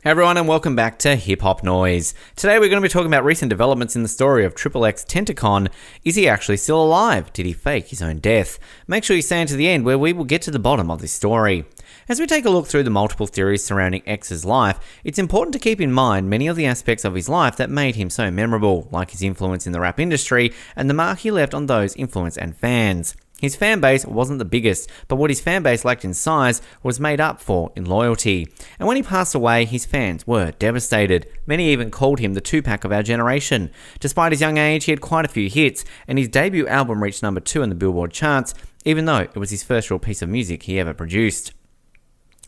Hey everyone, and welcome back to HipHop Noise. Today we're going to be talking about recent developments in the story of Xxxtentacion. Is he actually still alive? Did he fake his own death? Make sure you stay until the end where we will get to the bottom of this story. As we take a look through the multiple theories surrounding X's life, it's important to keep in mind many of the aspects of his life that made him so memorable, like his influence in the rap industry and the mark he left on those influence and fans. His fan base wasn't the biggest, but what his fan base lacked in size was made up for in loyalty. And when he passed away, his fans were devastated. Many even called him the Tupac of our generation. Despite his young age, he had quite a few hits, and his debut album reached number 2 in the Billboard charts, even though it was his first real piece of music he ever produced.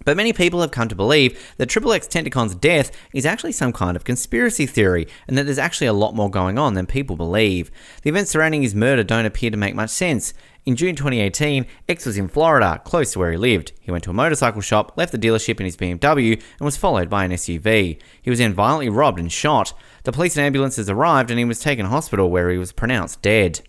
But many people have come to believe that Xxxtentacion's death is actually some kind of conspiracy theory, and that there's actually a lot more going on than people believe. The events surrounding his murder don't appear to make much sense. In June 2018, X was in Florida, close to where he lived. He went to a motorcycle shop, left the dealership in his BMW, and was followed by an SUV. He was then violently robbed and shot. The police and ambulances arrived, and he was taken to hospital where he was pronounced dead.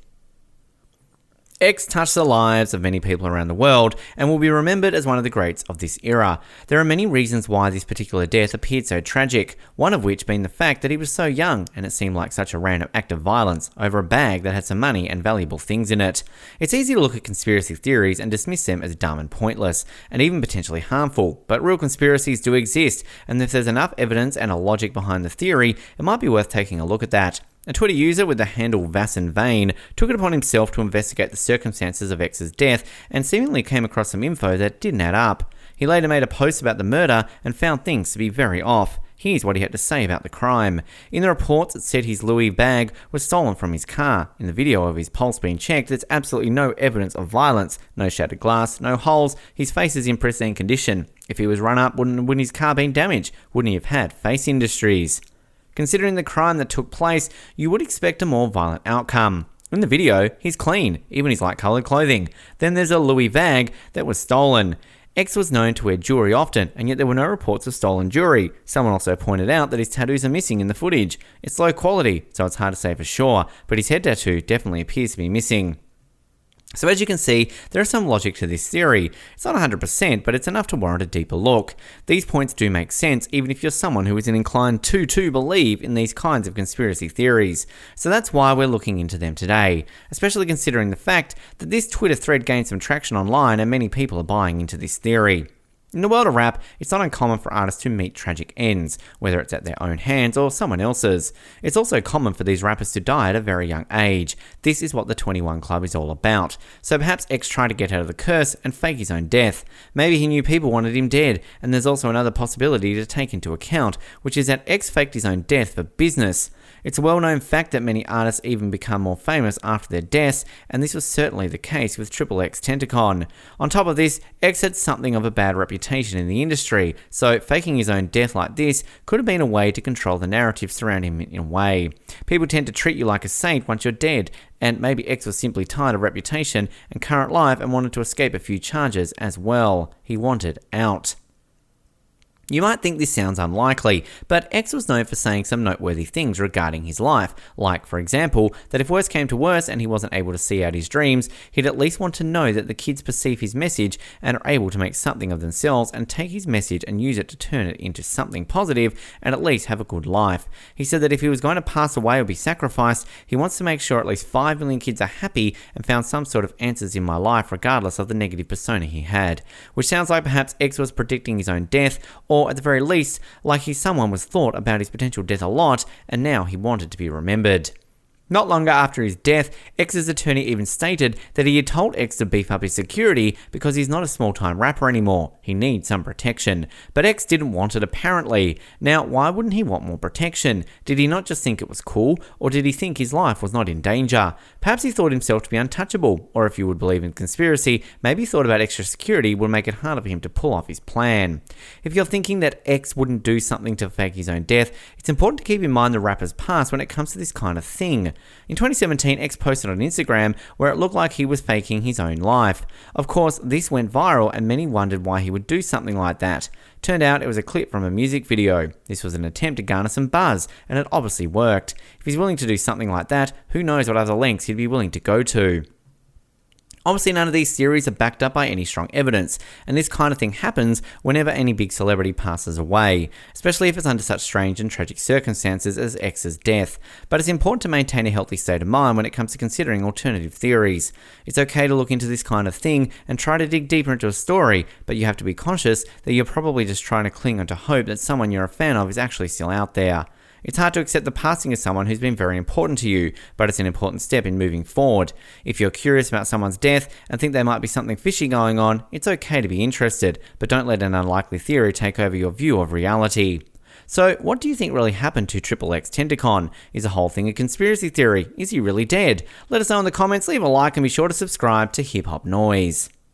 X touched the lives of many people around the world and will be remembered as one of the greats of this era. There are many reasons why this particular death appeared so tragic, one of which being the fact that he was so young and it seemed like such a random act of violence over a bag that had some money and valuable things in it. It's easy to look at conspiracy theories and dismiss them as dumb and pointless, and even potentially harmful, but real conspiracies do exist, and if there's enough evidence and a logic behind the theory, it might be worth taking a look at that. A Twitter user with the handle VassinVane took it upon himself to investigate the circumstances of X's death and seemingly came across some info that didn't add up. He later made a post about the murder and found things to be very off. Here's what he had to say about the crime. In the reports, it said his Louis bag was stolen from his car. In the video of his pulse being checked, there's absolutely no evidence of violence. No shattered glass, no holes, his face is in pristine condition. If he was run up, wouldn't his car been damaged? Wouldn't he have had face injuries? Considering the crime that took place, you would expect a more violent outcome. In the video, he's clean, even his light-coloured clothing. Then there's a Louis bag that was stolen. X was known to wear jewelry often, and yet there were no reports of stolen jewelry. Someone also pointed out that his tattoos are missing in the footage. It's low quality, so it's hard to say for sure, but his head tattoo definitely appears to be missing. So as you can see, there is some logic to this theory. It's not 100%, but it's enough to warrant a deeper look. These points do make sense, even if you're someone who isn't inclined to believe in these kinds of conspiracy theories. So that's why we're looking into them today, especially considering the fact that this Twitter thread gained some traction online and many people are buying into this theory. In the world of rap, it's not uncommon for artists to meet tragic ends, whether it's at their own hands or someone else's. It's also common for these rappers to die at a very young age. This is what the 21 Club is all about. So perhaps X tried to get out of the curse and fake his own death. Maybe he knew people wanted him dead, and there's also another possibility to take into account, which is that X faked his own death for business. It's a well-known fact that many artists even become more famous after their deaths, and this was certainly the case with Xxxtentacion. On top of this, X had something of a bad reputation in the industry, so faking his own death like this could have been a way to control the narrative surrounding him in a way. People tend to treat you like a saint once you're dead, and maybe X was simply tired of reputation and current life and wanted to escape a few charges as well. He wanted out. You might think this sounds unlikely, but X was known for saying some noteworthy things regarding his life, like, for example, that if worse came to worse and he wasn't able to see out his dreams, he'd at least want to know that the kids perceive his message and are able to make something of themselves and take his message and use it to turn it into something positive and at least have a good life. He said that if he was going to pass away or be sacrificed, he wants to make sure at least 5 million kids are happy and found some sort of answers in my life regardless of the negative persona he had, which sounds like perhaps X was predicting his own death, or at the very least, like someone was thought about his potential death a lot, and now he wanted to be remembered. Not longer after his death, X's attorney even stated that he had told X to beef up his security because he's not a small-time rapper anymore. He needs some protection. But X didn't want it apparently. Now, why wouldn't he want more protection? Did he not just think it was cool, or did he think his life was not in danger? Perhaps he thought himself to be untouchable, or if you would believe in conspiracy, maybe he thought about extra security would make it harder for him to pull off his plan. If you're thinking that X wouldn't do something to fake his own death, it's important to keep in mind the rapper's past when it comes to this kind of thing. In 2017, X posted on Instagram where it looked like he was faking his own life. Of course, this went viral and many wondered why he would do something like that. Turned out it was a clip from a music video. This was an attempt to garner some buzz, and it obviously worked. If he's willing to do something like that, who knows what other lengths he'd be willing to go to. Obviously, none of these theories are backed up by any strong evidence, and this kind of thing happens whenever any big celebrity passes away, especially if it's under such strange and tragic circumstances as X's death. But it's important to maintain a healthy state of mind when it comes to considering alternative theories. It's okay to look into this kind of thing and try to dig deeper into a story, but you have to be conscious that you're probably just trying to cling onto hope that someone you're a fan of is actually still out there. It's hard to accept the passing of someone who's been very important to you, but it's an important step in moving forward. If you're curious about someone's death and think there might be something fishy going on, it's okay to be interested, but don't let an unlikely theory take over your view of reality. So, what do you think really happened to Xxxtentacion? Is the whole thing a conspiracy theory? Is he really dead? Let us know in the comments, leave a like and be sure to subscribe to HipHop Noise.